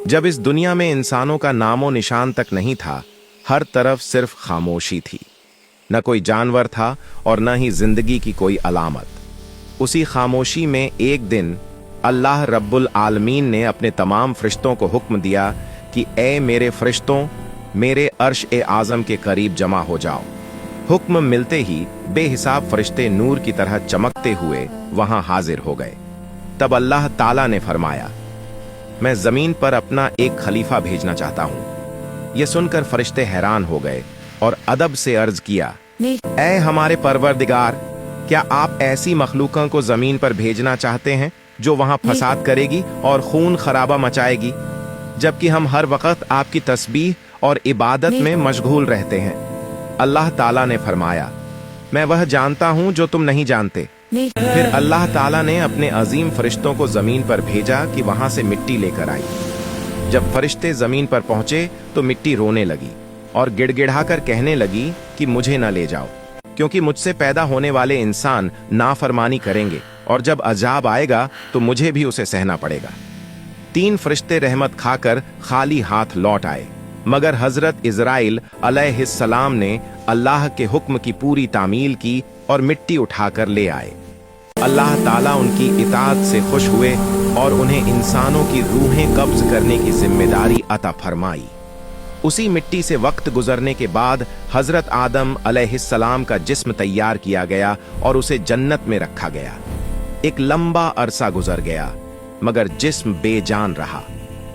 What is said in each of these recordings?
जब इस दुनिया में इंसानों का नामो निशान तक नहीं था, हर तरफ सिर्फ खामोशी थी। न कोई जानवर था और न ही जिंदगी की कोई अलामत। उसी खामोशी में एक दिन अल्लाह रब्बुल आलमीन ने अपने तमाम फरिश्तों को हुक्म दिया कि ए मेरे फरिश्तों, मेरे अर्श ए आज़म के करीब जमा हो जाओ। हुक्म मिलते ही बेहिसाब फरिश्ते नूर की तरह चमकते हुए वहां हाजिर हो गए। तब अल्लाह ताला ने फरमाया, मैं जमीन पर अपना एक खलीफा भेजना चाहता हूं। यह सुनकर फरिश्ते हैरान हो गए और अदब से अर्ज किया, ऐ हमारे परवरदिगार, क्या आप ऐसी मखलूकों को जमीन पर भेजना चाहते हैं जो वहां फसाद करेगी और खून खराबा मचाएगी, जबकि हम हर वक्त आपकी तस्बीह और इबादत में मशगूल रहते हैं। अल्लाह ताला ने फरमाया, मैं वह जानता हूं जो तुम नहीं जानते। फिर अल्लाह ताला ने अपने अजीम फरिश्तों को जमीन पर भेजा कि वहां से मिट्टी लेकर आई। जब फरिश्ते जमीन पर पहुंचे तो मिट्टी रोने लगी और गिड़गिड़ाकर कहने लगी कि मुझे न ले जाओ, क्योंकि मुझसे पैदा होने वाले इंसान नाफरमानी करेंगे और जब अजाब आएगा तो मुझे भी उसे सहना पड़ेगा। 3 फरिश्ते रहमत खाकर खाली हाथ लौट आए, मगर हजरत इजराइल अलैहिस्सलाम ने अल्लाह के हुक्म की पूरी तामील की और मिट्टी उठाकर ले आए। अल्लाह ताला उनकी इताअत से खुश हुए और उन्हें इंसानों की रूहें कब्ज करने की जिम्मेदारी अता फरमाई। उसी मिट्टी से वक्त गुजरने के बाद हजरत आदम अलैहिस्सलाम का जिस्म तैयार किया गया और उसे जन्नत में रखा गया। एक लंबा अरसा गुजर गया, मगर जिस्म बेजान रहा।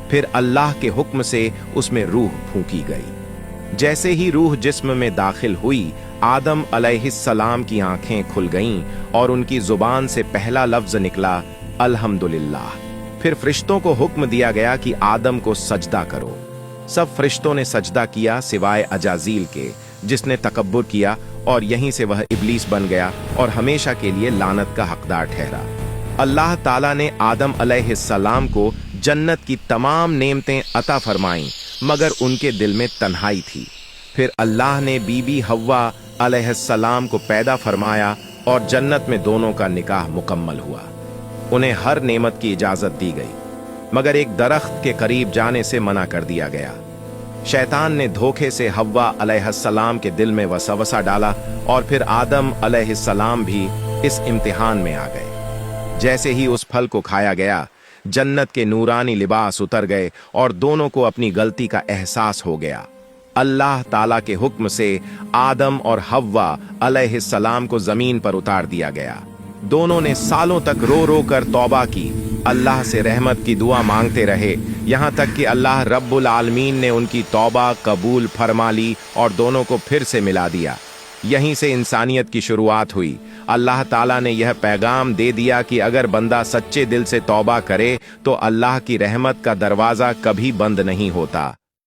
फिर अल्लाह के हुक्म से उसमें रूह फूंकी गई। जैसे ही रूह जिस्म में दाखिल हुई, आदम अलैहिस्सलाम की आंखें खुल गईं और उनकी जुबान से पहला लफ्ज निकला, अल्हम्दुलिल्लाह। फिर फरिश्तों को हुक्म दिया गया कि आदम को सजदा करो। सब फरिश्तों ने सजदा किया सिवाय अजाजील के, जिसने तकब्बुर किया और यहीं से वह इब्लीस बन गया और हमेशा के लिए लानत का हकदार ठहरा। अल्लाह ताला ने आदम अलैहिस्सलाम को जन्नत की तमाम नेमतें अता फरमाईं, मगर उनके दिल में तन्हाई थी। फिर अल्लाह ने बीबी हव्वा अलैहिस्सलाम को पैदा फरमाया और जन्नत में दोनों का निकाह मुकम्मल हुआ। उन्हें हर नेमत की इजाजत दी गई, मगर एक दरख्त के करीब जाने से मना कर दिया गया। शैतान ने धोखे से हव्वा अलैहिस्सलाम के दिल में वसवसा डाला और फिर आदम अलैहिस्सलाम भी इस इम्तिहान में आ गए। जैसे ही उस फल को खाया गया, जन्नत के नूरानी लिबास उतर गए और दोनों को अपनी गलती का एहसास हो गया। अल्लाह ताला के हुक्म से आदम और हव्वा अलैहिस्सलाम को जमीन पर उतार दिया गया। दोनों ने सालों तक रो रो कर तौबा की, अल्लाह से रहमत की दुआ मांगते रहे, यहाँ तक कि अल्लाह रब्बुल आलमीन ने उनकी तौबा कबूल फरमा ली और दोनों को फिर से मिला दिया। यहीं से इंसानियत की शुरुआत हुई। अल्लाह ताला ने यह पैगाम दे दिया कि अगर बंदा सच्चे दिल से तौबा करे तो अल्लाह की रहमत का दरवाज़ा कभी बंद नहीं होता।